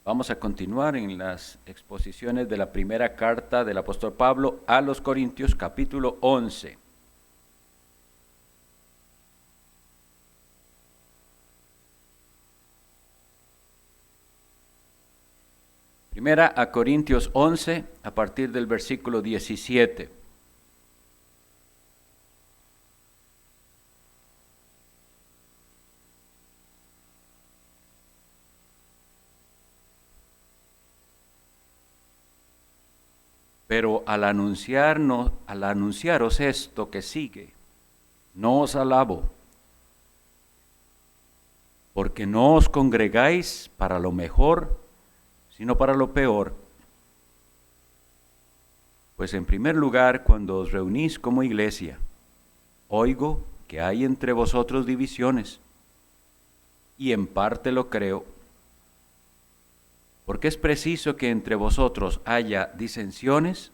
Vamos a continuar en las exposiciones de la primera carta del apóstol Pablo a los Corintios, capítulo 11. Primera a Corintios 11, a partir del versículo 17. Pero al anunciaros esto que sigue, no os alabo, porque no os congregáis para lo mejor, sino para lo peor. Pues en primer lugar, cuando os reunís como iglesia, oigo que hay entre vosotros divisiones, y en parte lo creo, porque es preciso que entre vosotros haya disensiones,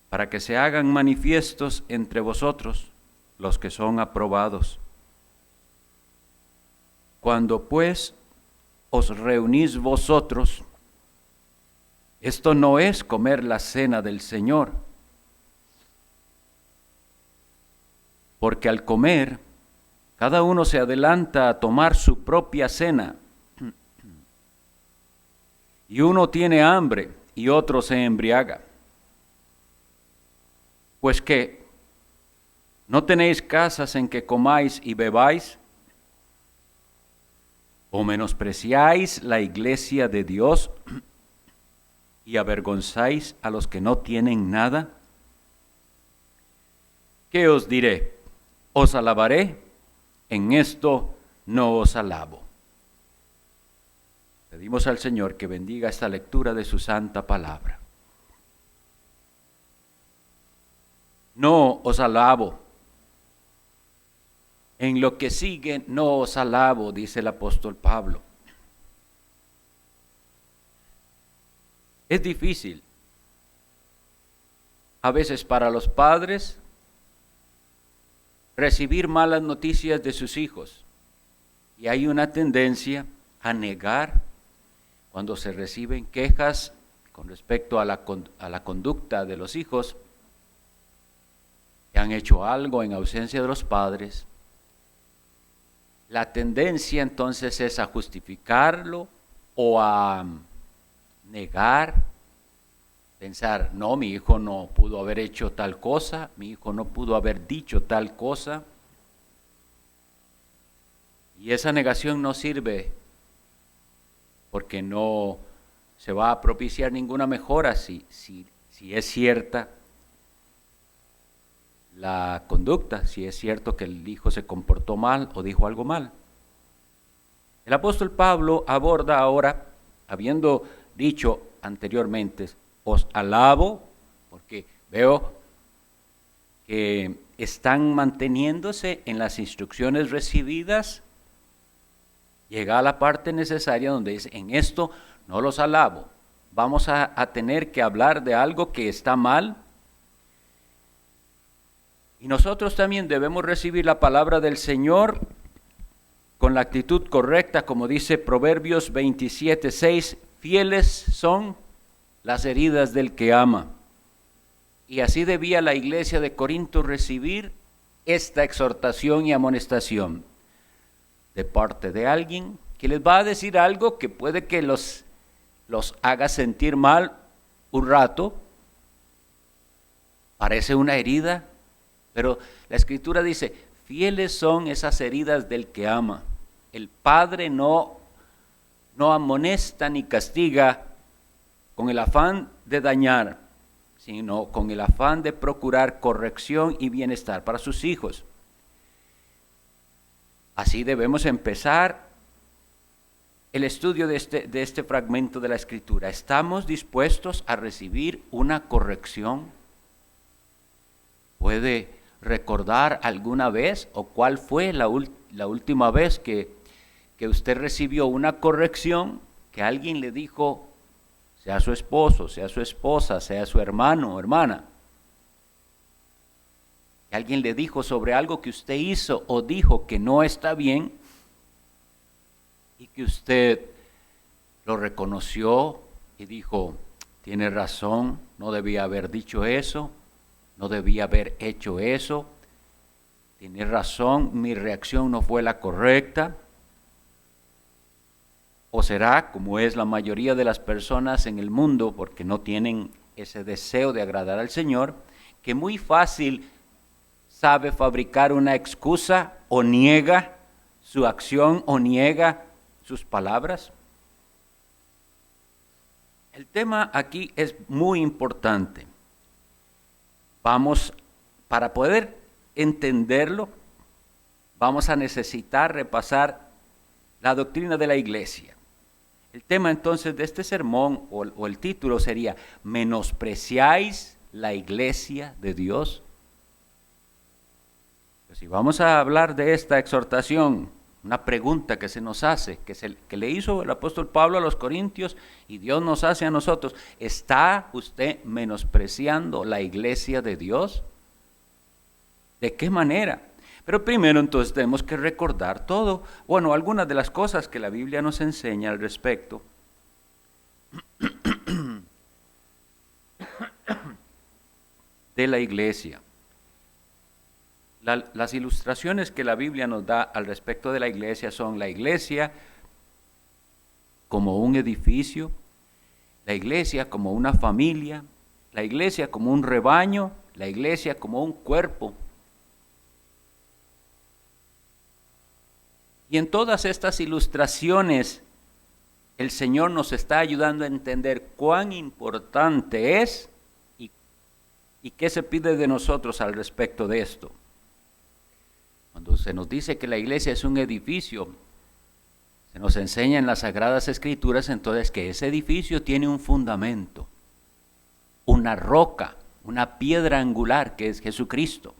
para que se hagan manifiestos entre vosotros los que son aprobados. Cuando pues os reunís vosotros, esto no es comer la cena del Señor, porque al comer, cada uno se adelanta a tomar su propia cena, y uno tiene hambre y otro se embriaga. Pues ¿qué? ¿No tenéis casas en que comáis y bebáis? ¿O menospreciáis la iglesia de Dios y avergonzáis a los que no tienen nada? ¿Qué os diré? ¿Os alabaré? En esto no os alabo. Pedimos al Señor que bendiga esta lectura de su santa palabra. No os alabo. En lo que sigue no os alabo, dice el apóstol Pablo. Es difícil a veces para los padres recibir malas noticias de sus hijos, y hay una tendencia a negar cuando se reciben quejas con respecto a la conducta de los hijos que han hecho algo en ausencia de los padres. La tendencia entonces es a justificarlo o a negar, pensar, no, mi hijo no pudo haber hecho tal cosa, mi hijo no pudo haber dicho tal cosa. Y esa negación no sirve porque no se va a propiciar ninguna mejora si es cierta la conducta, si es cierto que el hijo se comportó mal o dijo algo mal. El apóstol Pablo aborda ahora, habiendo dicho anteriormente, os alabo, porque veo que están manteniéndose en las instrucciones recibidas. Llega a la parte necesaria donde dice, en esto no los alabo. Vamos a tener que hablar de algo que está mal. Y nosotros también debemos recibir la palabra del Señor con la actitud correcta, como dice Proverbios 27:6, fieles son las heridas del que ama. Y así debía la iglesia de Corinto recibir esta exhortación y amonestación de parte de alguien que les va a decir algo que puede que los haga sentir mal un rato. Parece una herida, pero la Escritura dice, fieles son esas heridas del que ama. El Padre no amonesta ni castiga con el afán de dañar, sino con el afán de procurar corrección y bienestar para sus hijos. Así debemos empezar el estudio de este fragmento de la Escritura. ¿Estamos dispuestos a recibir una corrección? ¿Puede recordar alguna vez o cuál fue la última vez que usted recibió una corrección, que alguien le dijo, sea su esposo, sea su esposa, sea su hermano o hermana, que alguien le dijo sobre algo que usted hizo o dijo que no está bien y que usted lo reconoció y dijo, tiene razón, no debía haber dicho eso, no debía haber hecho eso, tiene razón, mi reacción no fue la correcta? ¿O será, como es la mayoría de las personas en el mundo, porque no tienen ese deseo de agradar al Señor, que muy fácil sabe fabricar una excusa o niega su acción o niega sus palabras? El tema aquí es muy importante. Para poder entenderlo, vamos a necesitar repasar la doctrina de la iglesia. El tema entonces de este sermón o el título sería, ¿menospreciáis la iglesia de Dios? Pues si vamos a hablar de esta exhortación, una pregunta que se nos hace, que le hizo el apóstol Pablo a los Corintios y Dios nos hace a nosotros, ¿está usted menospreciando la iglesia de Dios? ¿De qué manera? Pero primero entonces tenemos que recordar algunas de las cosas que la Biblia nos enseña al respecto. De la iglesia. Las ilustraciones que la Biblia nos da al respecto de la iglesia son la iglesia como un edificio, la iglesia como una familia, la iglesia como un rebaño, la iglesia como un cuerpo. Y en todas estas ilustraciones, el Señor nos está ayudando a entender cuán importante es y qué se pide de nosotros al respecto de esto. Cuando se nos dice que la iglesia es un edificio, se nos enseña en las Sagradas Escrituras entonces que ese edificio tiene un fundamento, una roca, una piedra angular que es Jesucristo.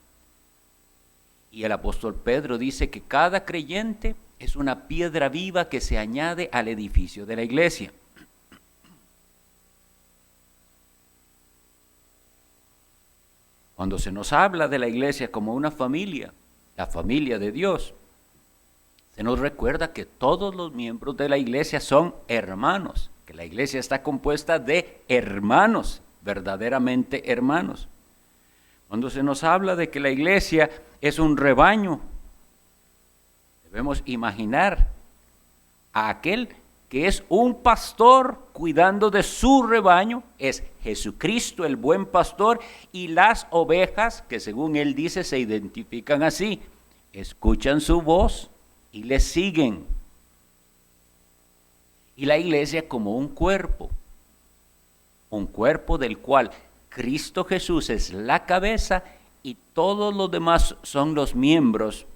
Y el apóstol Pedro dice que cada creyente es una piedra viva que se añade al edificio de la iglesia. Cuando se nos habla de la iglesia como una familia, la familia de Dios, se nos recuerda que todos los miembros de la iglesia son hermanos, que la iglesia está compuesta de hermanos, verdaderamente hermanos. Cuando se nos habla de que la iglesia es un rebaño, debemos imaginar a aquel que es un pastor cuidando de su rebaño, es Jesucristo el buen pastor, y las ovejas, que según él dice se identifican así, escuchan su voz y le siguen. Y la iglesia como un cuerpo del cual Cristo Jesús es la cabeza y todos los demás son los miembros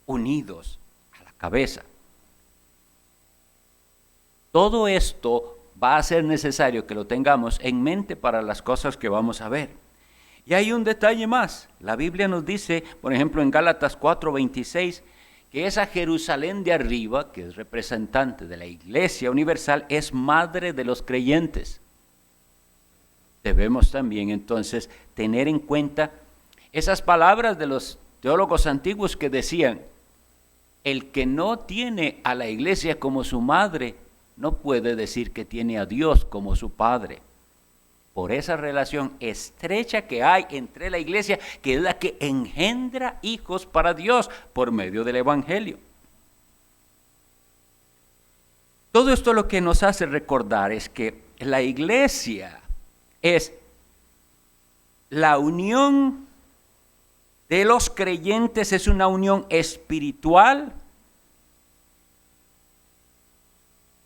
unidos a la cabeza. Todo esto va a ser necesario que lo tengamos en mente para las cosas que vamos a ver. Y hay un detalle más. La Biblia nos dice, por ejemplo, en Gálatas 4:26, que esa Jerusalén de arriba, que es representante de la Iglesia Universal, es madre de los creyentes. Debemos también entonces tener en cuenta esas palabras de los teólogos antiguos que decían, el que no tiene a la iglesia como su madre, no puede decir que tiene a Dios como su padre. Por esa relación estrecha que hay entre la iglesia, que es la que engendra hijos para Dios por medio del evangelio. Todo esto lo que nos hace recordar es que la iglesia es la unión de los creyentes, es una unión espiritual.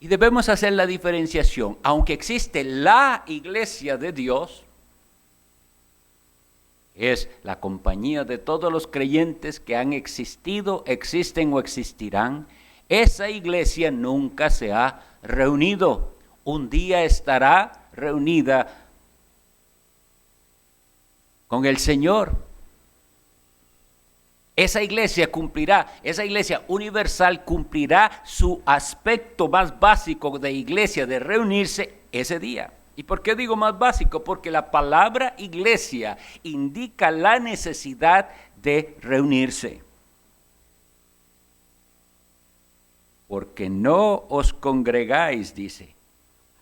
Y debemos hacer la diferenciación. Aunque existe la iglesia de Dios, es la compañía de todos los creyentes que han existido, existen o existirán, esa iglesia nunca se ha reunido. Un día estará reunida con el Señor. Esa iglesia universal cumplirá su aspecto más básico de iglesia, de reunirse ese día. ¿Y por qué digo más básico? Porque la palabra iglesia indica la necesidad de reunirse. porque no os congregáis, dice.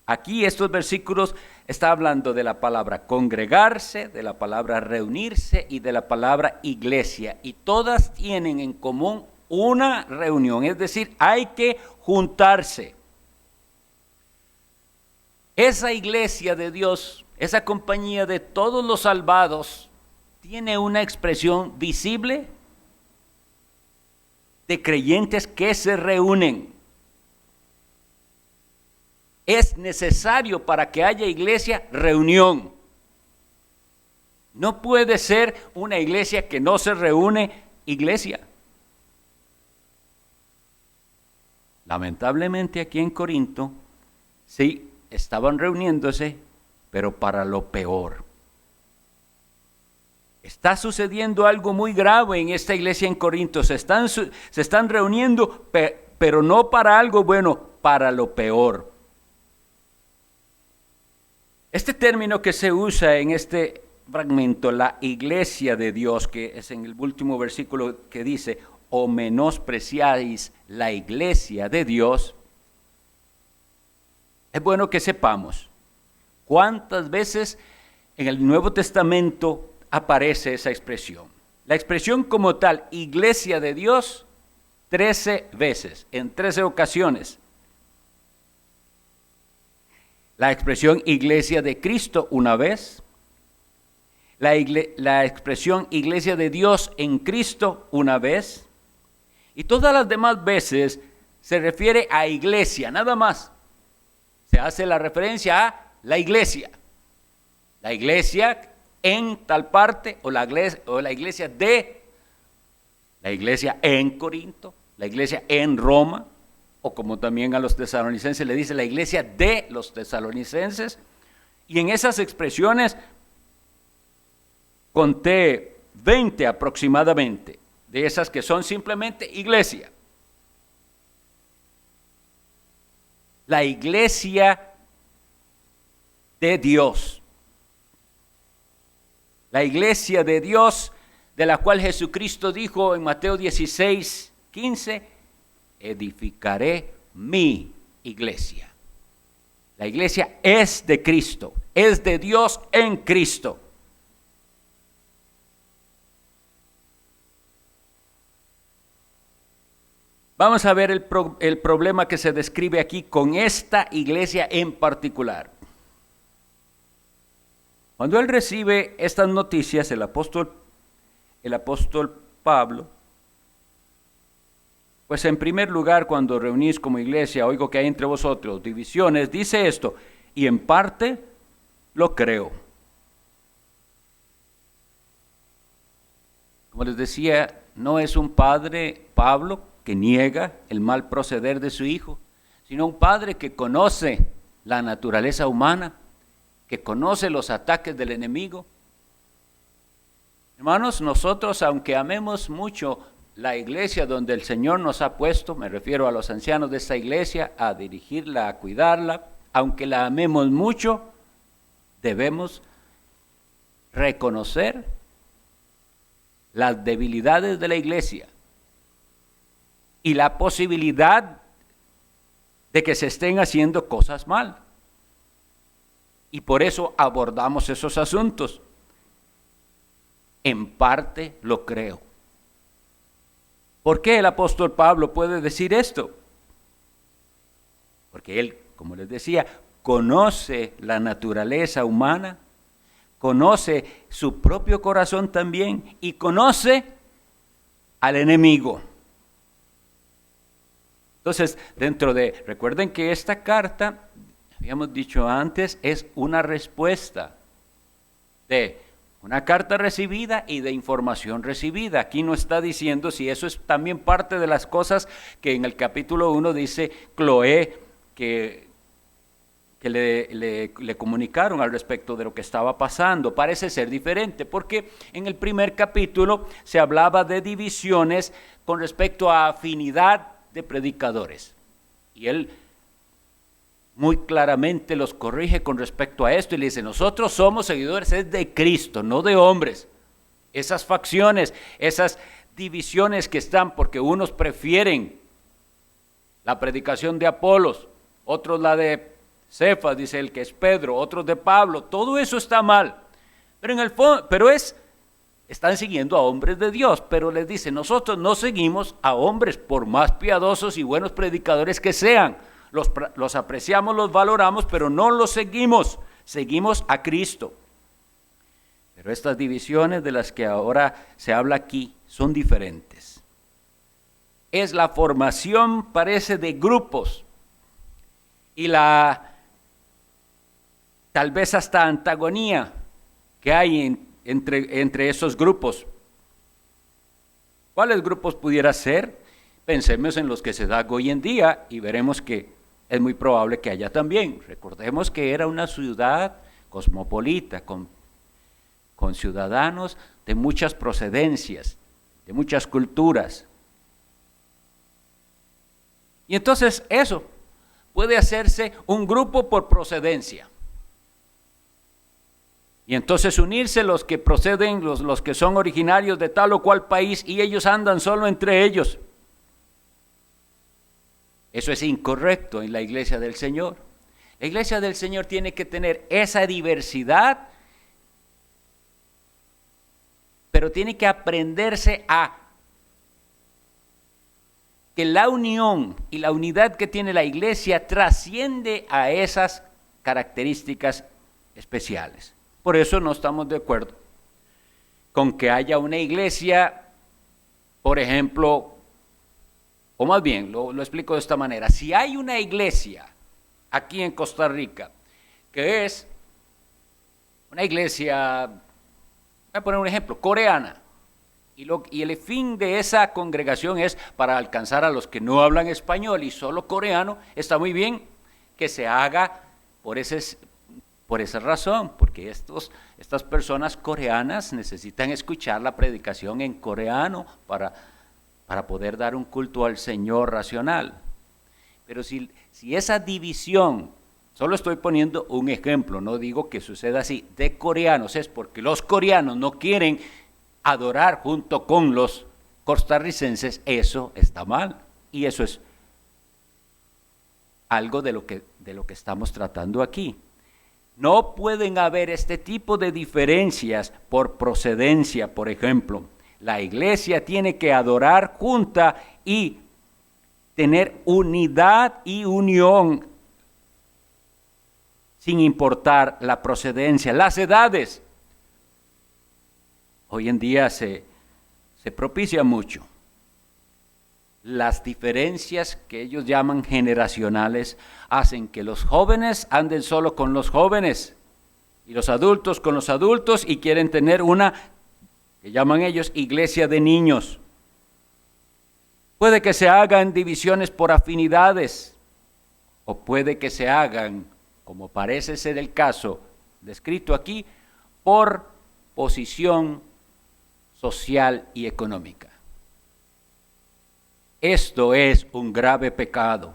Aquí estos versículos está hablando de la palabra congregarse, de la palabra reunirse y de la palabra iglesia. Y todas tienen en común una reunión, es decir, hay que juntarse. Esa iglesia de Dios, esa compañía de todos los salvados, tiene una expresión visible de creyentes que se reúnen. Es necesario para que haya iglesia reunión. No puede ser una iglesia que no se reúne iglesia. Lamentablemente aquí en Corinto, sí, estaban reuniéndose, pero para lo peor. Está sucediendo algo muy grave en esta iglesia en Corinto. Se están reuniendo, pero no para algo bueno, para lo peor. Este término que se usa en este fragmento, la iglesia de Dios, que es en el último versículo que dice, o menospreciáis la iglesia de Dios, es bueno que sepamos cuántas veces en el Nuevo Testamento aparece esa expresión. La expresión como tal, iglesia de Dios, 13 veces, en 13 ocasiones. La expresión iglesia de Cristo una vez, la expresión iglesia de Dios en Cristo una vez, y todas las demás veces se refiere a iglesia, nada más. Se hace la referencia a la iglesia en tal parte, o la iglesia en Corinto, la iglesia en Roma, o como también a los tesalonicenses le dice la iglesia de los tesalonicenses. Y en esas expresiones conté 20 aproximadamente, de esas que son simplemente iglesia. La iglesia de Dios. La iglesia de Dios, de la cual Jesucristo dijo en Mateo 16:15, edificaré mi iglesia. La iglesia es de Cristo, es de Dios en Cristo. Vamos a ver el problema que se describe aquí con esta iglesia en particular. Cuando él recibe estas noticias, el apóstol Pablo, pues en primer lugar, cuando reunís como iglesia, oigo que hay entre vosotros divisiones, dice esto, y en parte lo creo. Como les decía, no es un padre, Pablo, que niega el mal proceder de su hijo, sino un padre que conoce la naturaleza humana, que conoce los ataques del enemigo. Hermanos, nosotros, aunque amemos mucho la iglesia donde el Señor nos ha puesto, me refiero a los ancianos de esta iglesia, a dirigirla, a cuidarla, aunque la amemos mucho, debemos reconocer las debilidades de la iglesia y la posibilidad de que se estén haciendo cosas mal. Y por eso abordamos esos asuntos. En parte lo creo. ¿Por qué el apóstol Pablo puede decir esto? Porque él, como les decía, conoce la naturaleza humana, conoce su propio corazón también y conoce al enemigo. Entonces, recuerden que esta carta, habíamos dicho antes, es una respuesta de una carta recibida y de información recibida. Aquí no está diciendo si eso es también parte de las cosas que en el capítulo 1 dice Cloé, que le comunicaron al respecto de lo que estaba pasando. Parece ser diferente, porque en el primer capítulo se hablaba de divisiones con respecto a afinidad de predicadores. Y él muy claramente los corrige con respecto a esto y le dice, nosotros somos seguidores de Cristo, no de hombres. Esas facciones, esas divisiones que están porque unos prefieren la predicación de Apolos, otros la de Cefas, dice el que es Pedro, otros de Pablo, todo eso está mal. Pero en el fondo, están siguiendo a hombres de Dios, pero les dice, nosotros no seguimos a hombres por más piadosos y buenos predicadores que sean. Los apreciamos, los valoramos, pero no los seguimos, seguimos a Cristo. Pero estas divisiones de las que ahora se habla aquí son diferentes. Es la formación, parece, de grupos y la tal vez hasta antagonía que hay entre esos grupos. ¿Cuáles grupos pudiera ser? Pensemos en los que se dan hoy en día y veremos que es muy probable que haya también. Recordemos que era una ciudad cosmopolita, con ciudadanos de muchas procedencias, de muchas culturas. Y entonces eso puede hacerse un grupo por procedencia. Y entonces unirse los que proceden, los que son originarios de tal o cual país, y ellos andan solo entre ellos. Eso es incorrecto en la iglesia del Señor. La iglesia del Señor tiene que tener esa diversidad, pero tiene que aprenderse a que la unión y la unidad que tiene la iglesia trasciende a esas características especiales. Por eso no estamos de acuerdo con que haya una iglesia, por ejemplo, o más bien, lo explico de esta manera. Si hay una iglesia aquí en Costa Rica, que es una iglesia, voy a poner un ejemplo, coreana, y el fin de esa congregación es para alcanzar a los que no hablan español y solo coreano, está muy bien que se haga por esa razón, porque estas personas coreanas necesitan escuchar la predicación en coreano para poder dar un culto al Señor racional. Pero si esa división, solo estoy poniendo un ejemplo, no digo que suceda así, de coreanos, es porque los coreanos no quieren adorar junto con los costarricenses, eso está mal. Y eso es algo de lo que estamos tratando aquí. No pueden haber este tipo de diferencias por procedencia, por ejemplo. La iglesia tiene que adorar junta y tener unidad y unión sin importar la procedencia, las edades. Hoy en día se propicia mucho las diferencias que ellos llaman generacionales, hacen que los jóvenes anden solo con los jóvenes y los adultos con los adultos y quieren tener una, que llaman ellos, iglesia de niños. Puede que se hagan divisiones por afinidades o puede que se hagan, como parece ser el caso descrito aquí, por posición social y económica. Esto es un grave pecado.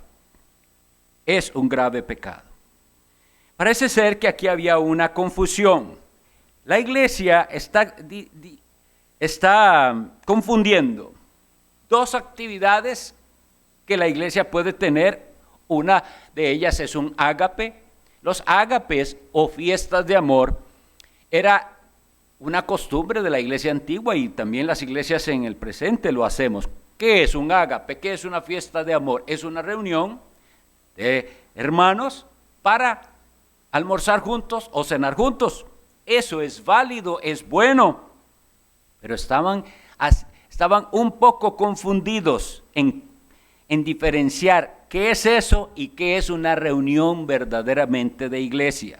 Es un grave pecado. Parece ser que aquí había una confusión. La iglesia está confundiendo dos actividades que la iglesia puede tener. Una de ellas es un ágape. Los ágapes o fiestas de amor era una costumbre de la iglesia antigua y también las iglesias en el presente lo hacemos. ¿Qué es un ágape? ¿Qué es una fiesta de amor? Es una reunión de hermanos para almorzar juntos o cenar juntos. Eso es válido, es bueno, pero estaban un poco confundidos en diferenciar qué es eso y qué es una reunión verdaderamente de iglesia.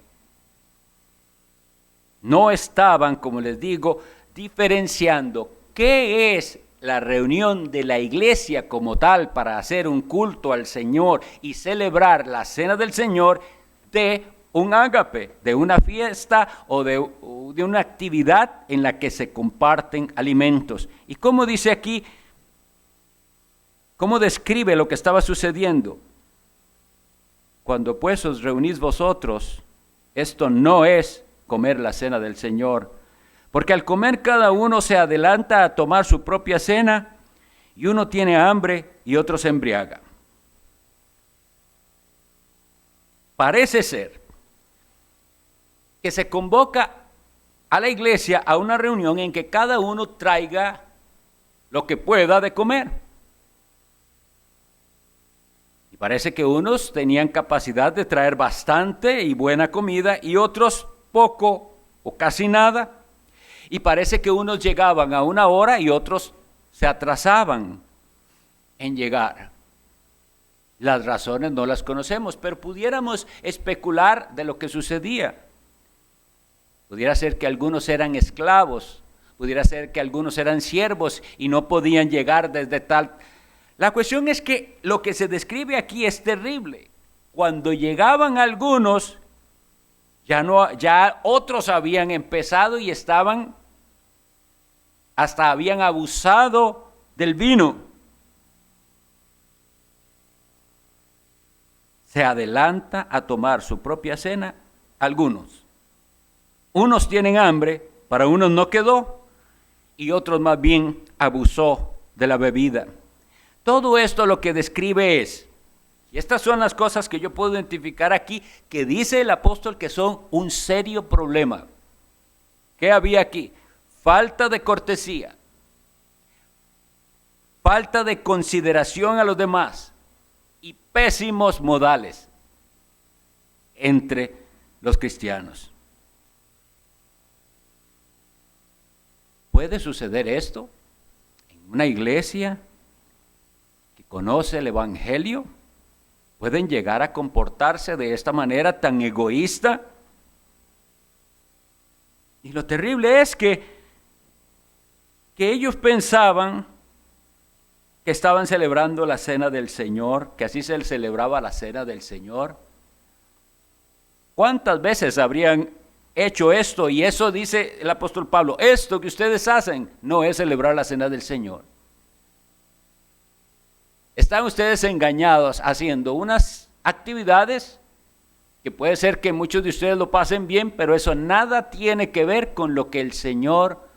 No estaban, como les digo, diferenciando qué es la reunión de la iglesia como tal para hacer un culto al Señor y celebrar la cena del Señor de un ágape, de una fiesta o de una actividad en la que se comparten alimentos. ¿Y cómo dice aquí? ¿Cómo describe lo que estaba sucediendo? Cuando pues os reunís vosotros, esto no es comer la cena del Señor, porque al comer cada uno se adelanta a tomar su propia cena y uno tiene hambre y otro se embriaga. parece ser que se convoca a la iglesia a una reunión en que cada uno traiga lo que pueda de comer. Y parece que unos tenían capacidad de traer bastante y buena comida y otros poco o casi nada. Y parece que unos llegaban a una hora y otros se atrasaban en llegar. Las razones no las conocemos, pero pudiéramos especular de lo que sucedía. Pudiera ser que algunos eran esclavos, pudiera ser que algunos eran siervos y no podían llegar desde tal. La cuestión es que lo que se describe aquí es terrible. Cuando llegaban algunos, ya otros habían empezado y hasta habían abusado del vino. Se adelanta a tomar su propia cena algunos. Unos tienen hambre, para unos no quedó, y otros más bien abusó de la bebida. Todo esto lo que describe es, y estas son las cosas que yo puedo identificar aquí, que dice el apóstol que son un serio problema. ¿Qué había aquí? Falta de cortesía, falta de consideración a los demás, y pésimos modales entre los cristianos. ¿Puede suceder esto en una iglesia que conoce el Evangelio? ¿Pueden llegar a comportarse de esta manera tan egoísta? Y lo terrible es que ellos pensaban que estaban celebrando la cena del Señor, que así se celebraba la cena del Señor. ¿Cuántas veces habrían hecho esto? Y eso dice el apóstol Pablo, esto que ustedes hacen no es celebrar la cena del Señor. Están ustedes engañados haciendo unas actividades que puede ser que muchos de ustedes lo pasen bien, pero eso nada tiene que ver con lo que el Señor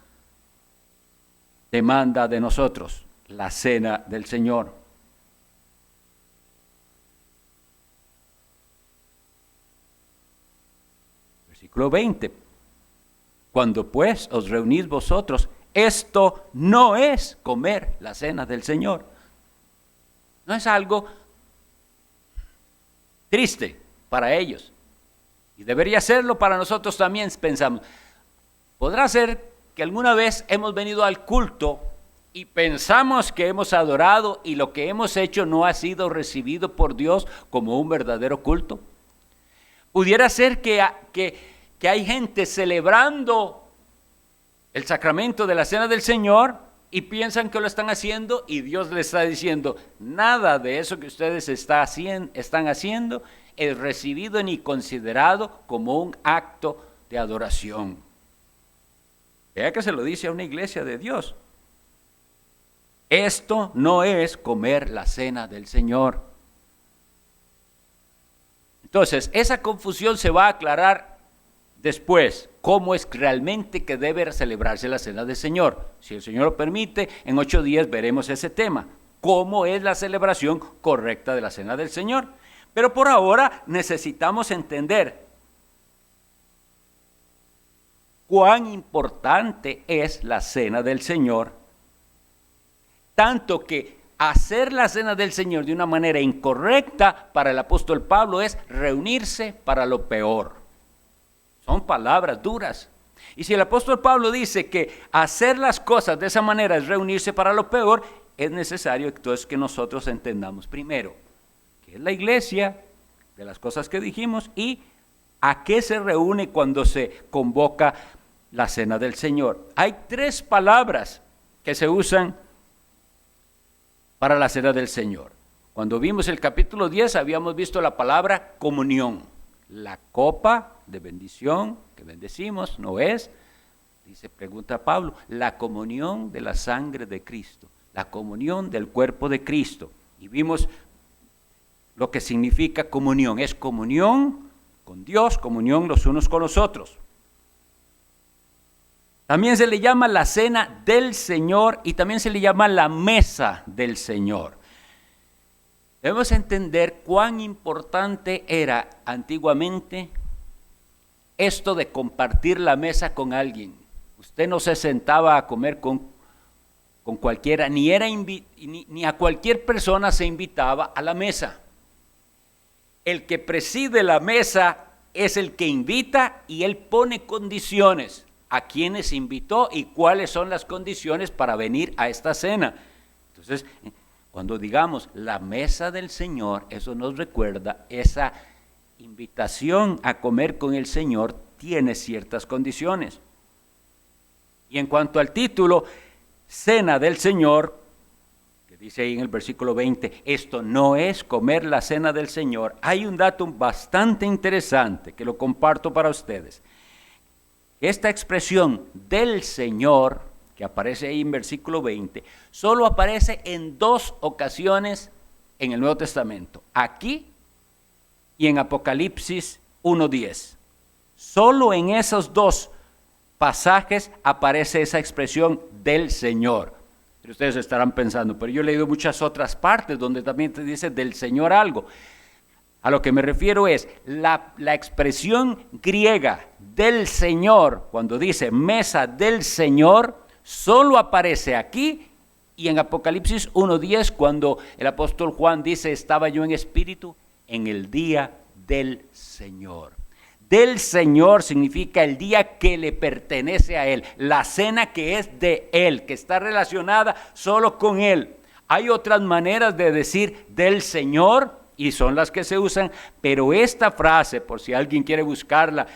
demanda de nosotros. La cena del Señor. Versículo 20. Cuando pues os reunís vosotros, esto no es comer la cena del Señor. No es algo triste para ellos. Y debería serlo para nosotros también, pensamos. Podrá ser que alguna vez hemos venido al culto y pensamos que hemos adorado y lo que hemos hecho no ha sido recibido por Dios como un verdadero culto. Pudiera ser que hay gente celebrando el sacramento de la cena del Señor y piensan que lo están haciendo y Dios les está diciendo, nada de eso que ustedes están haciendo es recibido ni considerado como un acto de adoración. Vea que se lo dice a una iglesia de Dios. Esto no es comer la cena del Señor. Entonces, esa confusión se va a aclarar después. ¿Cómo es realmente que debe celebrarse la cena del Señor? Si el Señor lo permite, en 8 días veremos ese tema. ¿Cómo es la celebración correcta de la cena del Señor? Pero por ahora necesitamos entender cuán importante es la cena del Señor. Tanto que hacer la cena del Señor de una manera incorrecta para el apóstol Pablo es reunirse para lo peor. Son palabras duras. Y si el apóstol Pablo dice que hacer las cosas de esa manera es reunirse para lo peor, es necesario entonces que nosotros entendamos primero qué es la iglesia, de las cosas que dijimos, y a qué se reúne cuando se convoca la cena del Señor. Hay 3 palabras que se usan para la cena del Señor. Cuando vimos el capítulo 10 habíamos visto la palabra comunión. La copa de bendición que bendecimos no es, pregunta Pablo, la comunión de la sangre de Cristo, la comunión del cuerpo de Cristo. Y vimos lo que significa comunión. Es comunión con Dios, comunión los unos con los otros. También se le llama la cena del Señor y también se le llama la mesa del Señor. Debemos entender cuán importante era antiguamente esto de compartir la mesa con alguien. Usted no se sentaba a comer con cualquiera, ni a cualquier persona se invitaba a la mesa. El que preside la mesa es el que invita y él pone condiciones a quienes invitó y cuáles son las condiciones para venir a esta cena. Entonces, cuando digamos la mesa del Señor, eso nos recuerda esa invitación a comer con el Señor tiene ciertas condiciones. Y en cuanto al título, Cena del Señor, que dice ahí en el versículo 20, esto no es comer la cena del Señor. Hay un dato bastante interesante que lo comparto para ustedes. Esta expresión del Señor, que aparece ahí en versículo 20, solo aparece en 2 ocasiones en el Nuevo Testamento, aquí y en Apocalipsis 1:10. Solo en esos 2 pasajes aparece esa expresión del Señor. Pero ustedes estarán pensando, pero yo he leído muchas otras partes donde también te dice del Señor algo. A lo que me refiero es la expresión griega del Señor, cuando dice mesa del Señor, solo aparece aquí y en Apocalipsis 1:10, cuando el apóstol Juan dice, estaba yo en espíritu en el día del Señor. Del Señor significa el día que le pertenece a Él, la cena que es de Él, que está relacionada solo con Él. Hay otras maneras de decir del Señor y son las que se usan, pero esta frase, por si alguien quiere buscarla,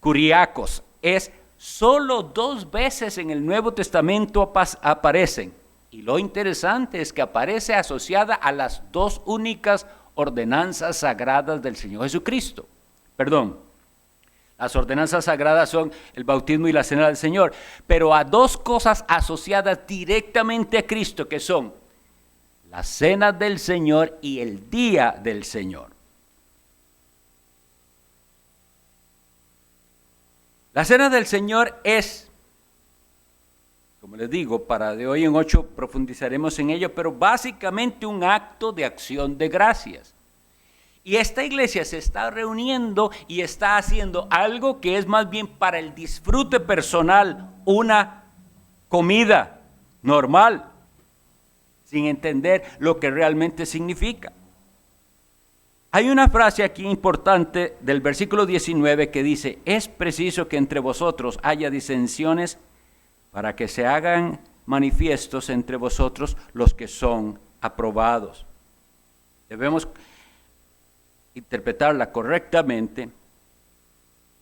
kuriakos, es solo 2 veces en el Nuevo Testamento aparecen. Y lo interesante es que aparece asociada a las 2 únicas ordenanzas sagradas del Señor Jesucristo. Las ordenanzas sagradas son el bautismo y la cena del Señor, pero a 2 cosas asociadas directamente a Cristo, que son la cena del Señor y el día del Señor. La cena del Señor es, como les digo, para de hoy en 8 profundizaremos en ello, pero básicamente un acto de acción de gracias. Y esta iglesia se está reuniendo y está haciendo algo que es más bien para el disfrute personal, una comida normal, sin entender lo que realmente significa. Hay una frase aquí importante del versículo 19 que dice, es preciso que entre vosotros haya disensiones para que se hagan manifiestos entre vosotros los que son aprobados. Debemos interpretarla correctamente,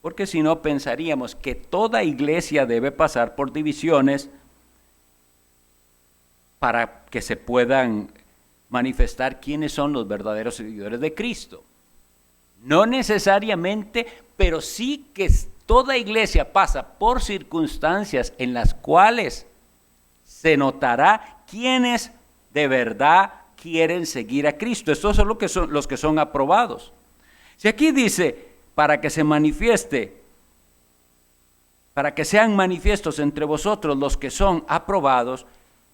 porque si no pensaríamos que toda iglesia debe pasar por divisiones para que se puedan manifestar quiénes son los verdaderos seguidores de Cristo. No necesariamente, pero sí que toda iglesia pasa por circunstancias en las cuales se notará quiénes de verdad quieren seguir a Cristo. Estos son los que son aprobados. Si aquí dice, para que se manifieste, para que sean manifiestos entre vosotros los que son aprobados,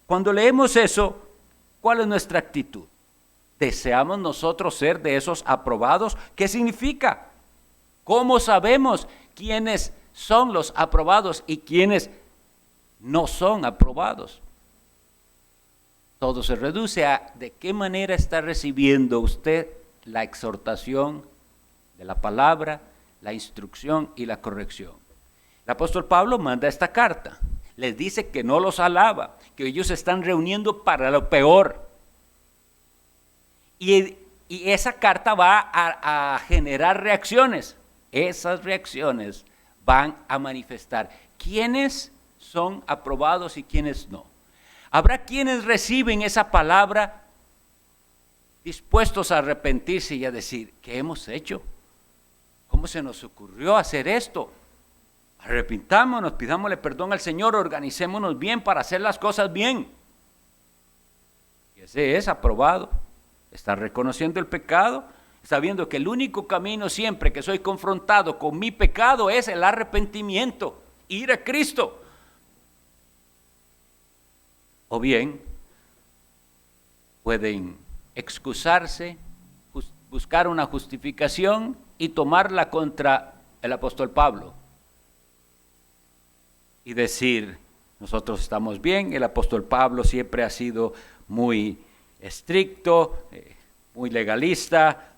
cuando leemos eso, ¿cuál es nuestra actitud? ¿Deseamos nosotros ser de esos aprobados? ¿Qué significa? ¿Cómo sabemos quiénes son los aprobados y quiénes no son aprobados? Todo se reduce a de qué manera está recibiendo usted la exhortación de la palabra, la instrucción y la corrección. El apóstol Pablo manda esta carta. Les dice que no los alaba, que ellos se están reuniendo para lo peor. Y esa carta va a generar reacciones. Esas reacciones van a manifestar quiénes son aprobados y quiénes no. Habrá quienes reciben esa palabra dispuestos a arrepentirse y a decir, ¿qué hemos hecho? ¿Cómo se nos ocurrió hacer esto? Arrepintámonos, pidámosle perdón al Señor, organicémonos bien para hacer las cosas bien. Y ese es aprobado. Está reconociendo el pecado, está viendo que el único camino siempre que soy confrontado con mi pecado es el arrepentimiento, ir a Cristo. O bien, pueden excusarse, buscar una justificación y tomarla contra el apóstol Pablo. Y decir, nosotros estamos bien, el apóstol Pablo siempre ha sido muy estricto, muy legalista,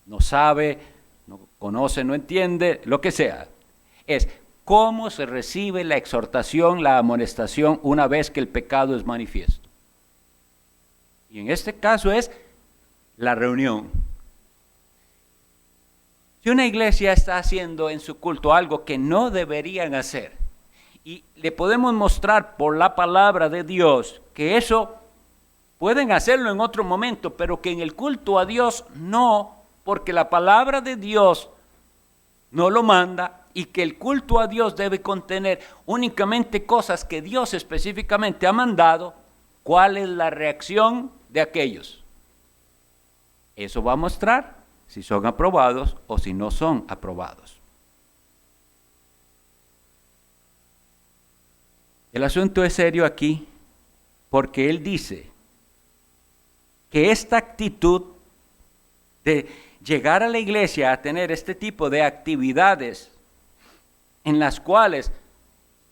no sabe, no conoce, no entiende, lo que sea. Es cómo se recibe la exhortación, la amonestación una vez que el pecado es manifiesto. Y en este caso es la reunión. Si una iglesia está haciendo en su culto algo que no deberían hacer, y le podemos mostrar por la palabra de Dios que eso pueden hacerlo en otro momento, pero que en el culto a Dios no, porque la palabra de Dios no lo manda, y que el culto a Dios debe contener únicamente cosas que Dios específicamente ha mandado, ¿cuál es la reacción de aquellos? Eso va a mostrar si son aprobados o si no son aprobados. El asunto es serio aquí porque él dice que esta actitud de llegar a la iglesia a tener este tipo de actividades en las cuales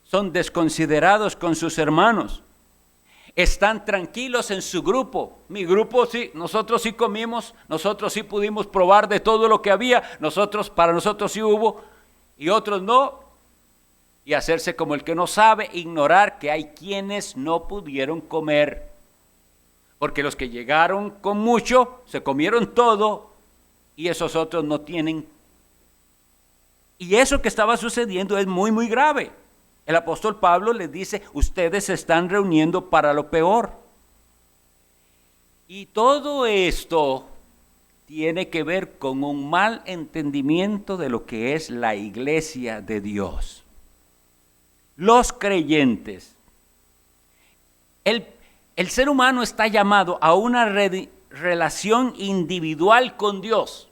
son desconsiderados con sus hermanos, están tranquilos en su grupo. Mi grupo sí, nosotros sí comimos, nosotros sí pudimos probar de todo lo que había, para nosotros sí hubo, y otros no. Y hacerse como el que no sabe, ignorar que hay quienes no pudieron comer. Porque los que llegaron con mucho, se comieron todo, y esos otros no tienen. Y eso que estaba sucediendo es muy, muy grave. El apóstol Pablo les dice, ustedes se están reuniendo para lo peor. Y todo esto tiene que ver con un mal entendimiento de lo que es la iglesia de Dios. Los creyentes. El ser humano está llamado a una relación individual con Dios,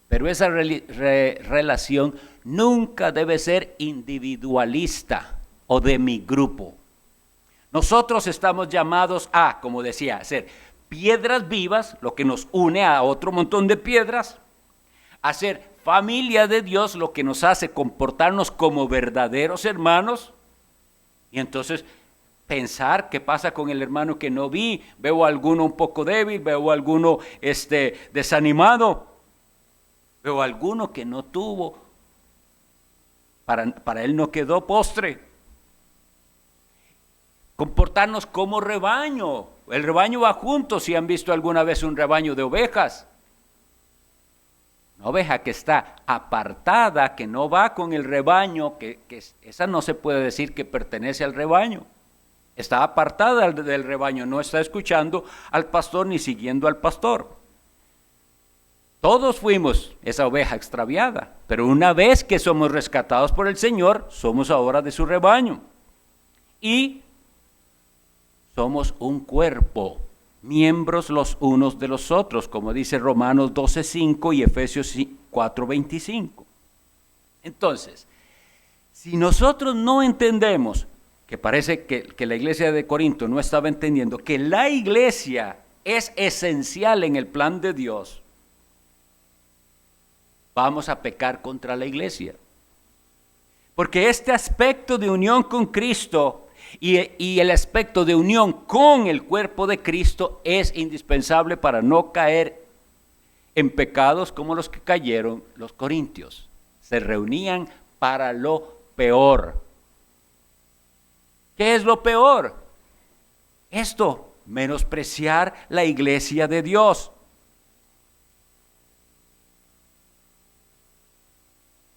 pero esa relación nunca debe ser individualista o de mi grupo. Nosotros estamos llamados a, como decía, ser piedras vivas, lo que nos une a otro montón de piedras, a ser familia de Dios, lo que nos hace comportarnos como verdaderos hermanos. Y entonces pensar qué pasa con el hermano que no vi, veo a alguno un poco débil, veo a alguno desanimado, veo a alguno que no tuvo, para él no quedó postre. Comportarnos como rebaño. El rebaño va junto. Si han visto alguna vez un rebaño de ovejas, una oveja que está apartada, que no va con el rebaño, que esa no se puede decir que pertenece al rebaño. Está apartada del rebaño, no está escuchando al pastor ni siguiendo al pastor. Todos fuimos esa oveja extraviada, pero una vez que somos rescatados por el Señor, somos ahora de su rebaño. Y somos un cuerpo, miembros los unos de los otros, como dice Romanos 12:5 y Efesios 4:25. Entonces, si nosotros no entendemos, que parece que la iglesia de Corinto no estaba entendiendo, que la iglesia es esencial en el plan de Dios, vamos a pecar contra la iglesia. Porque este aspecto de unión con Cristo y el aspecto de unión con el cuerpo de Cristo es indispensable para no caer en pecados como los que cayeron los corintios. Se reunían para lo peor. ¿Qué es lo peor? Esto, menospreciar la iglesia de Dios.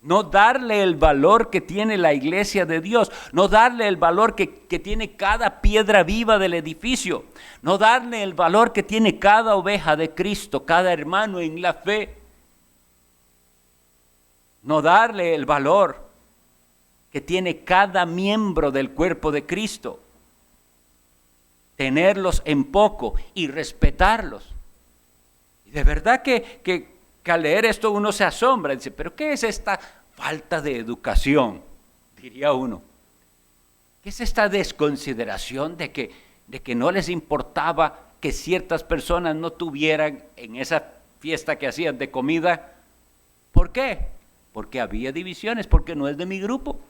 No darle el valor que tiene la iglesia de Dios, no darle el valor que tiene cada piedra viva del edificio, no darle el valor que tiene cada oveja de Cristo, cada hermano en la fe, no darle el valor que tiene cada miembro del cuerpo de Cristo, tenerlos en poco y respetarlos. Y de verdad que al leer esto uno se asombra, dice, pero ¿qué es esta falta de educación? Diría uno. ¿Qué es esta desconsideración de que no les importaba que ciertas personas no tuvieran en esa fiesta que hacían de comida. ¿Por qué? Porque había divisiones, porque no es de mi grupo.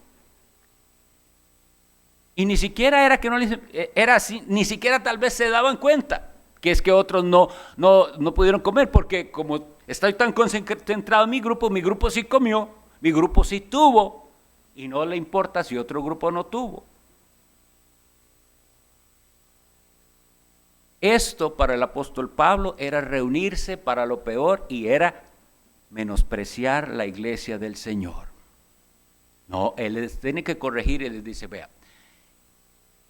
Y ni siquiera era que no les, era así, ni siquiera tal vez se daban cuenta que es que otros no pudieron comer, porque como estoy tan concentrado en mi grupo sí comió, mi grupo sí tuvo, y no le importa si otro grupo no tuvo. Esto para el apóstol Pablo era reunirse para lo peor y era menospreciar la iglesia del Señor. No, él les tiene que corregir y les dice, vea,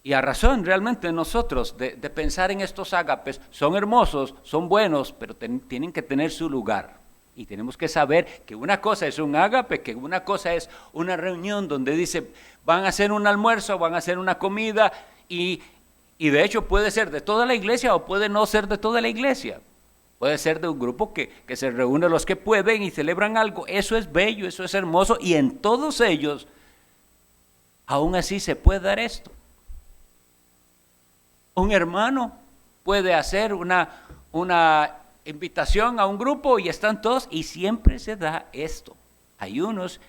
y a razón realmente nosotros de pensar en estos ágapes, son hermosos, son buenos, pero tienen que tener su lugar. Y tenemos que saber que una cosa es un ágape, que una cosa es una reunión donde dice, van a hacer un almuerzo, van a hacer una comida, y de hecho puede ser de toda la iglesia o puede no ser de toda la iglesia. Puede ser de un grupo que se reúne los que pueden y celebran algo. Eso es bello, eso es hermoso, y en todos ellos, aún así se puede dar esto. Un hermano puede hacer una invitación a un grupo y están todos, y siempre se da esto. Hay unos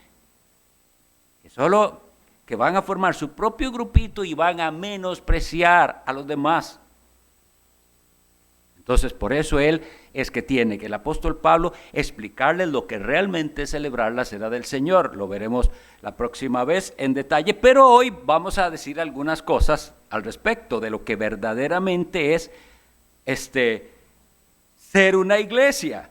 que van a formar su propio grupito y van a menospreciar a los demás. Entonces, por eso él es que tiene que el apóstol Pablo explicarles lo que realmente es celebrar la cena del Señor. Lo veremos la próxima vez en detalle, pero hoy vamos a decir algunas cosas al respecto de lo que verdaderamente es ser una iglesia.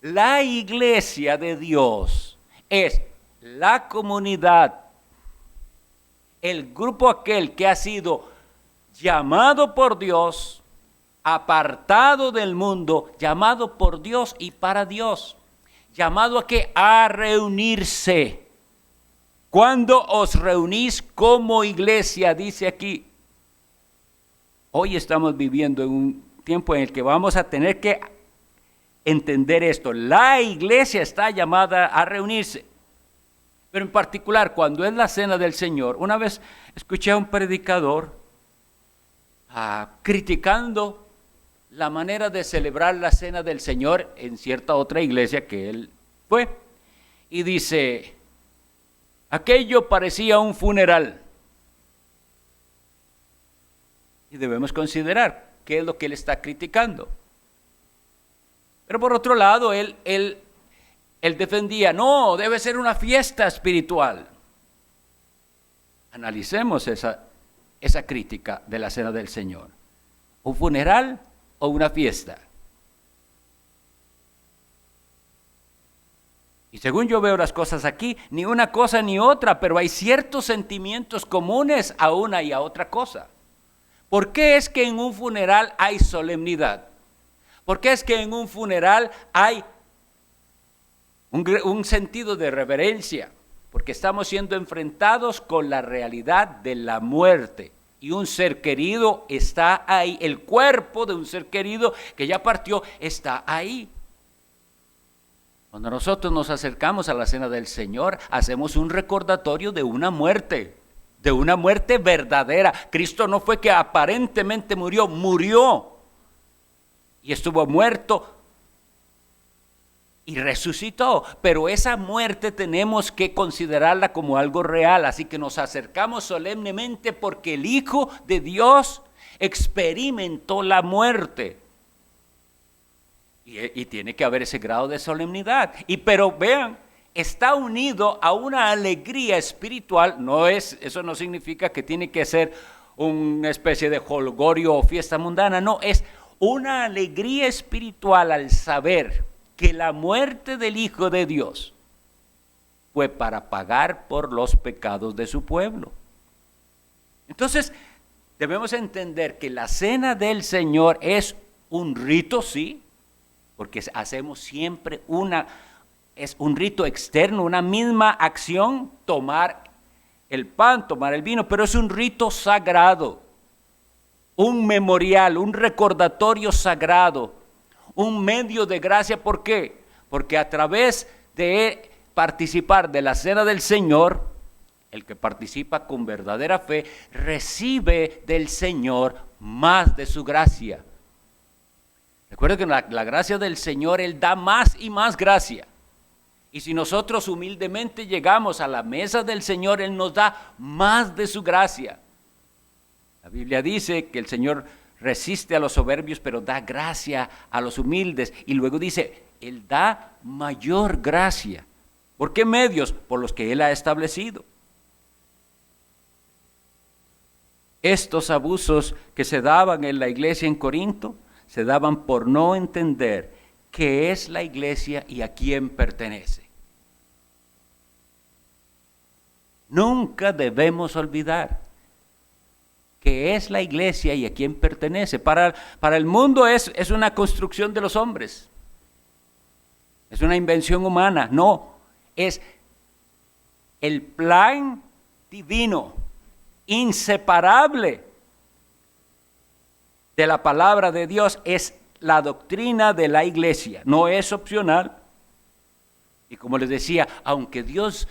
La iglesia de Dios es la comunidad, el grupo aquel que ha sido llamado por Dios, apartado del mundo, llamado por Dios y para Dios, llamado a reunirse. Cuando os reunís como iglesia, dice aquí, hoy estamos viviendo en un tiempo en el que vamos a tener que entender esto. La iglesia está llamada a reunirse, pero en particular cuando es la cena del Señor. Una vez escuché a un predicador criticando la manera de celebrar la cena del Señor en cierta otra iglesia que él fue, y dice, aquello parecía un funeral. Y debemos considerar qué es lo que él está criticando. Pero por otro lado, él defendía, no, debe ser una fiesta espiritual. Analicemos esa crítica de la cena del Señor. ¿Un funeral o una fiesta? Y según yo veo las cosas aquí, ni una cosa ni otra, pero hay ciertos sentimientos comunes a una y a otra cosa. ¿Por qué es que en un funeral hay solemnidad? ¿Por qué es que en un funeral hay un sentido de reverencia? Porque estamos siendo enfrentados con la realidad de la muerte. Y un ser querido está ahí, el cuerpo de un ser querido que ya partió está ahí. Cuando nosotros nos acercamos a la cena del Señor, hacemos un recordatorio de una muerte verdadera. Cristo no fue que aparentemente murió y estuvo muerto y resucitó, pero esa muerte tenemos que considerarla como algo real, así que nos acercamos solemnemente porque el Hijo de Dios experimentó la muerte. Y tiene que haber ese grado de solemnidad. Pero vean, está unido a una alegría espiritual. Eso no significa que tiene que ser una especie de jolgorio o fiesta mundana. No, es una alegría espiritual al saber que la muerte del Hijo de Dios fue para pagar por los pecados de su pueblo. Entonces, debemos entender que la cena del Señor es un rito, sí, porque hacemos siempre es un rito externo, una misma acción, tomar el pan, tomar el vino, pero es un rito sagrado, un memorial, un recordatorio sagrado, un medio de gracia. ¿Por qué? Porque a través de participar de la cena del Señor, el que participa con verdadera fe, recibe del Señor más de su gracia. Recuerda que la gracia del Señor, Él da más y más gracia. Y si nosotros humildemente llegamos a la mesa del Señor, Él nos da más de su gracia. La Biblia dice que el Señor resiste a los soberbios, pero da gracia a los humildes. Y luego dice, Él da mayor gracia. ¿Por qué medios? Por los que Él ha establecido. Estos abusos que se daban en la iglesia en Corinto, se daban por no entender qué es la iglesia y a quién pertenece. Nunca debemos olvidar qué es la iglesia y a quién pertenece. Para el mundo es una construcción de los hombres, es una invención humana. No, es el plan divino, inseparable de la palabra de Dios, es la doctrina de la iglesia, no es opcional. Y como les decía, aunque Dios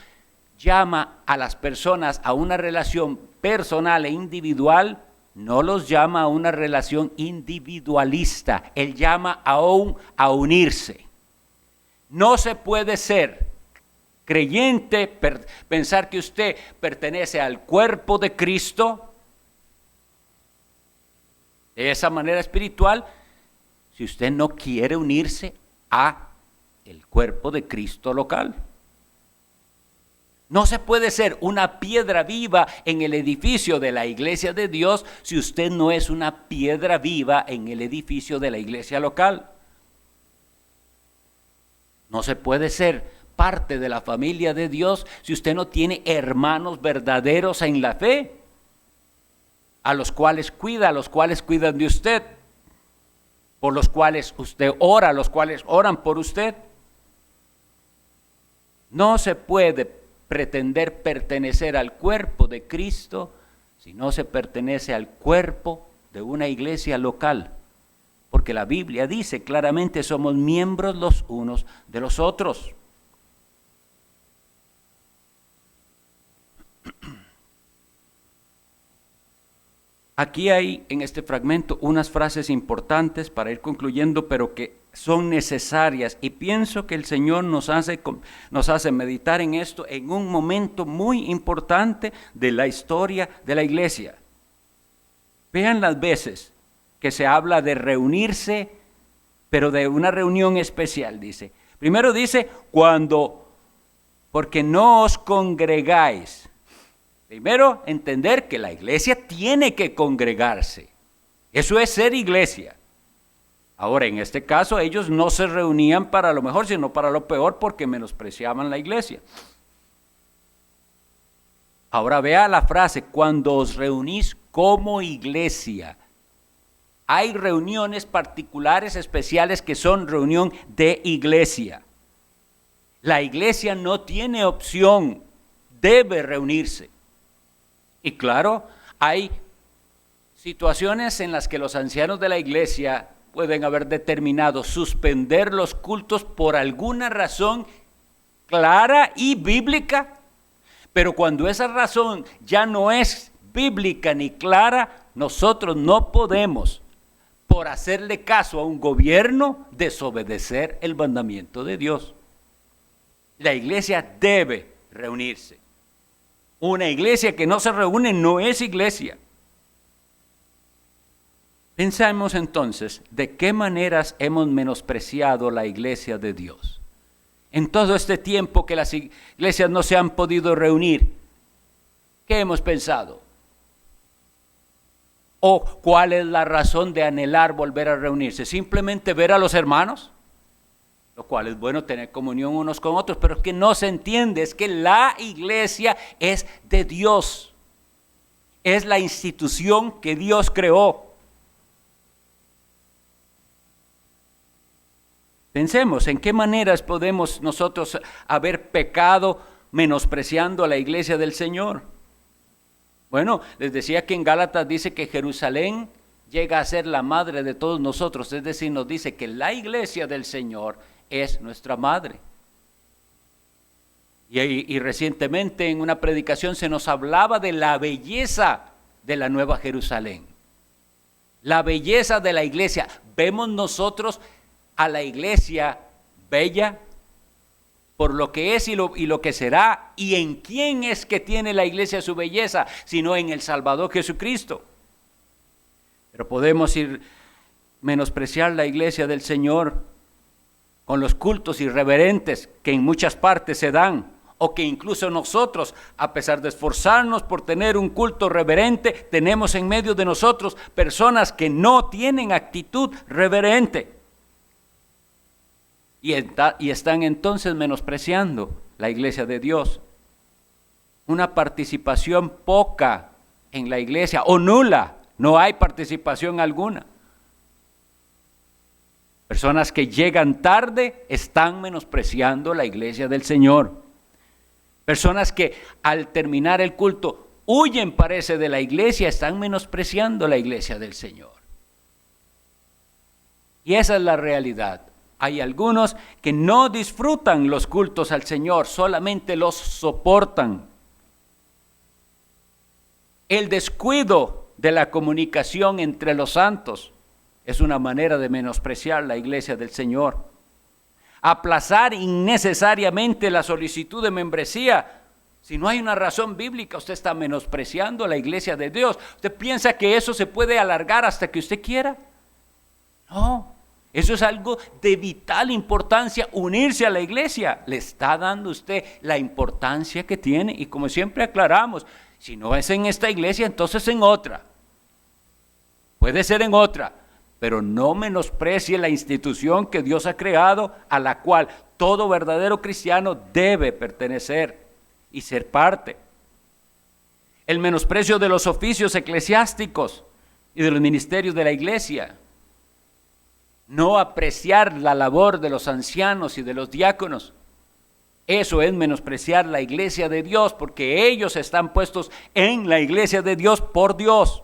llama a las personas a una relación personal e individual, no los llama a una relación individualista, Él llama a unirse. No se puede ser creyente, pensar que usted pertenece al cuerpo de Cristo de esa manera espiritual, si usted no quiere unirse a el cuerpo de Cristo local. No se puede ser una piedra viva en el edificio de la iglesia de Dios si usted no es una piedra viva en el edificio de la iglesia local. No se puede ser parte de la familia de Dios si usted no tiene hermanos verdaderos en la fe, a los cuales cuidan de usted, por los cuales usted ora, los cuales oran por usted. No se puede pretender pertenecer al cuerpo de Cristo si no se pertenece al cuerpo de una iglesia local, porque la Biblia dice claramente somos miembros los unos de los otros. Aquí hay en este fragmento unas frases importantes para ir concluyendo, pero que son necesarias, y pienso que el Señor nos hace meditar en esto en un momento muy importante de la historia de la iglesia. Vean las veces que se habla de reunirse, pero de una reunión especial, dice. Primero dice, porque no os congregáis. Primero, entender que la iglesia tiene que congregarse. Eso es ser iglesia. Ahora, en este caso, ellos no se reunían para lo mejor, sino para lo peor, porque menospreciaban la iglesia. Ahora vea la frase, cuando os reunís como iglesia. Hay reuniones particulares, especiales, que son reunión de iglesia. La iglesia no tiene opción, debe reunirse. Y claro, hay situaciones en las que los ancianos de la iglesia pueden haber determinado suspender los cultos por alguna razón clara y bíblica, pero cuando esa razón ya no es bíblica ni clara, nosotros no podemos, por hacerle caso a un gobierno, desobedecer el mandamiento de Dios. La iglesia debe reunirse. Una iglesia que no se reúne no es iglesia. Pensemos entonces de qué maneras hemos menospreciado la iglesia de Dios. En todo este tiempo que las iglesias no se han podido reunir, ¿qué hemos pensado? ¿O cuál es la razón de anhelar volver a reunirse? ¿Simplemente ver a los hermanos? Lo cual es bueno tener comunión unos con otros, pero es que no se entiende, es que la iglesia es de Dios. Es la institución que Dios creó. Pensemos, ¿en qué maneras podemos nosotros haber pecado menospreciando a la iglesia del Señor? Bueno, les decía que en Gálatas dice que Jerusalén llega a ser la madre de todos nosotros, es decir, nos dice que la iglesia del Señor es nuestra madre. Y recientemente en una predicación se nos hablaba de la belleza de la Nueva Jerusalén. La belleza de la iglesia. ¿Vemos nosotros a la iglesia bella por lo que es y lo que será? ¿Y en quién es que tiene la iglesia su belleza? Sino en el Salvador Jesucristo. Pero podemos menospreciar la iglesia del Señor con los cultos irreverentes que en muchas partes se dan, o que incluso nosotros, a pesar de esforzarnos por tener un culto reverente, tenemos en medio de nosotros personas que no tienen actitud reverente. Y están entonces menospreciando la iglesia de Dios. Una participación poca en la iglesia, o nula, no hay participación alguna. Personas que llegan tarde están menospreciando la iglesia del Señor. Personas que al terminar el culto huyen, parece, de la iglesia, están menospreciando la iglesia del Señor. Y esa es la realidad. Hay algunos que no disfrutan los cultos al Señor, solamente los soportan. El descuido de la comunicación entre los santos es una manera de menospreciar la iglesia del Señor. Aplazar innecesariamente la solicitud de membresía. Si no hay una razón bíblica, usted está menospreciando la iglesia de Dios. ¿Usted piensa que eso se puede alargar hasta que usted quiera? No, eso es algo de vital importancia, unirse a la iglesia. Le está dando usted la importancia que tiene, y como siempre aclaramos, si no es en esta iglesia, entonces en otra. Puede ser en otra, pero no menosprecie la institución que Dios ha creado, a la cual todo verdadero cristiano debe pertenecer y ser parte. El menosprecio de los oficios eclesiásticos y de los ministerios de la iglesia. No apreciar la labor de los ancianos y de los diáconos. Eso es menospreciar la iglesia de Dios, porque ellos están puestos en la iglesia de Dios por Dios.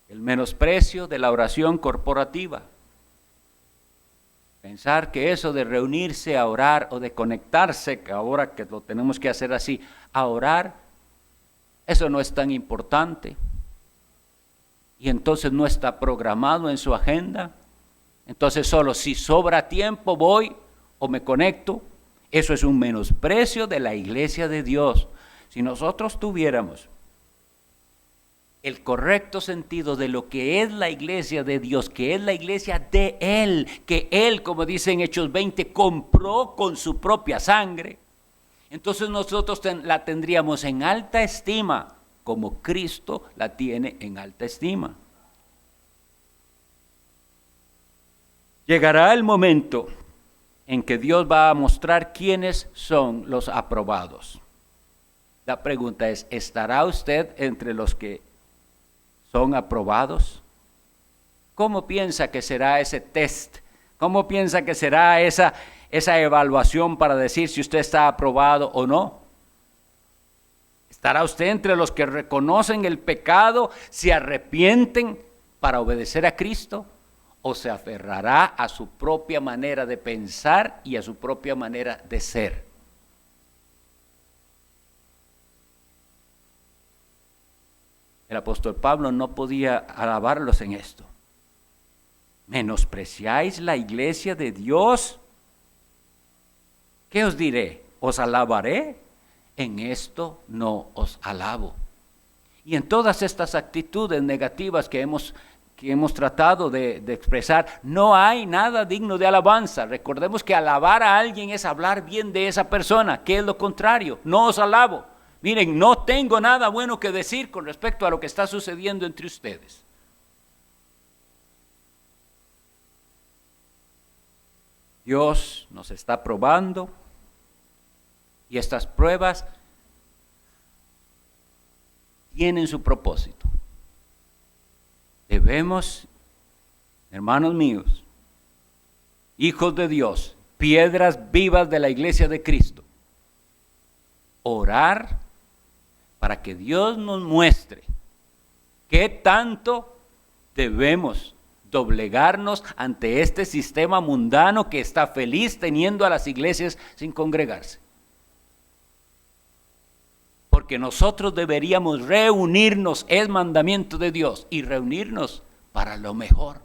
El menosprecio de la oración corporativa. Pensar que eso de reunirse a orar o de conectarse, que ahora que lo tenemos que hacer así, a orar, eso no es tan importante. Y entonces no está programado en su agenda. Entonces solo si sobra tiempo voy o me conecto. Eso es un menosprecio de la iglesia de Dios. Si nosotros tuviéramos el correcto sentido de lo que es la iglesia de Dios, que es la iglesia de Él, que Él, como dice en Hechos 20, compró con su propia sangre, entonces nosotros la tendríamos en alta estima, como Cristo la tiene en alta estima. Llegará el momento en que Dios va a mostrar quiénes son los aprobados. La pregunta es, ¿estará usted entre los que son aprobados? ¿Cómo piensa que será ese test? ¿Cómo piensa que será esa evaluación para decir si usted está aprobado o no? ¿Estará usted entre los que reconocen el pecado, se arrepienten para obedecer a Cristo? ¿O se aferrará a su propia manera de pensar y a su propia manera de ser? El apóstol Pablo no podía alabarlos en esto. ¿Menospreciáis la iglesia de Dios? ¿Qué os diré? ¿Os alabaré? En esto no os alabo. Y en todas estas actitudes negativas que hemos tratado de expresar, no hay nada digno de alabanza. Recordemos que alabar a alguien es hablar bien de esa persona, que es lo contrario. No os alabo. Miren, no tengo nada bueno que decir con respecto a lo que está sucediendo entre ustedes. Dios nos está probando y estas pruebas tienen su propósito. Debemos, hermanos míos, hijos de Dios, piedras vivas de la iglesia de Cristo, orar para que Dios nos muestre qué tanto debemos doblegarnos ante este sistema mundano que está feliz teniendo a las iglesias sin congregarse. porque nosotros deberíamos reunirnos, es mandamiento de Dios, y reunirnos para lo mejor,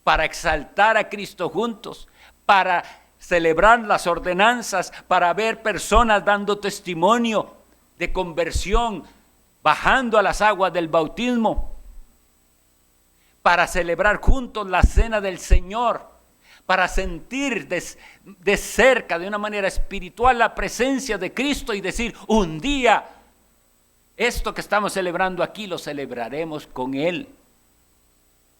para exaltar a Cristo juntos, para celebrar las ordenanzas, para ver personas dando testimonio de conversión, bajando a las aguas del bautismo, para celebrar juntos la cena del Señor, para sentir de cerca, de una manera espiritual, la presencia de Cristo y decir, un día, esto que estamos celebrando aquí, lo celebraremos con Él.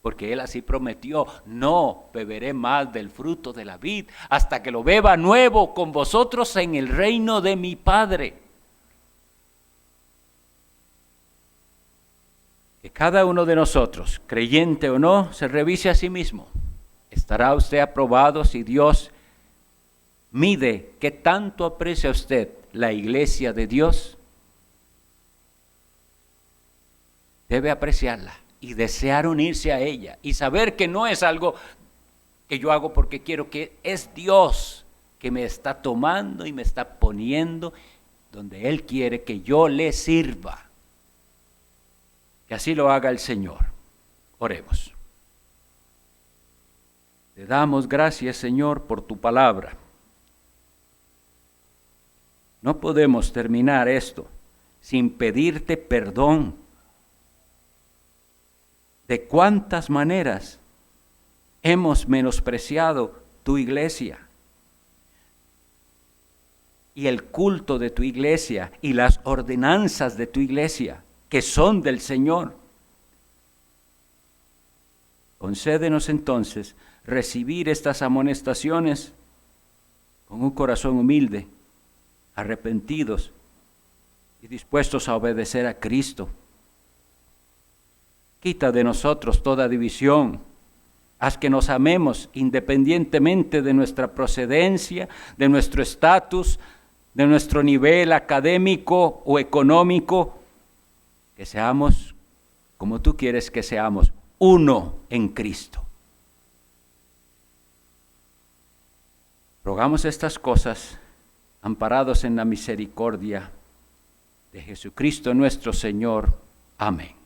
Porque Él así prometió, no beberé más del fruto de la vid, hasta que lo beba nuevo con vosotros en el reino de mi Padre. Que cada uno de nosotros, creyente o no, se revise a sí mismo. ¿Estará usted aprobado si Dios mide qué tanto aprecia usted la iglesia de Dios? Debe apreciarla y desear unirse a ella y saber que no es algo que yo hago porque quiero, que es Dios que me está tomando y me está poniendo donde Él quiere que yo le sirva. Que así lo haga el Señor. Oremos. Te damos gracias, Señor, por tu palabra. No podemos terminar esto sin pedirte perdón. De cuántas maneras hemos menospreciado tu iglesia y el culto de tu iglesia y las ordenanzas de tu iglesia que son del Señor. Concédenos entonces recibir estas amonestaciones con un corazón humilde, arrepentidos y dispuestos a obedecer a Cristo. Quita de nosotros toda división, haz que nos amemos independientemente de nuestra procedencia, de nuestro estatus, de nuestro nivel académico o económico, que seamos, como tú quieres que seamos, uno en Cristo. Rogamos estas cosas amparados en la misericordia de Jesucristo nuestro Señor. Amén.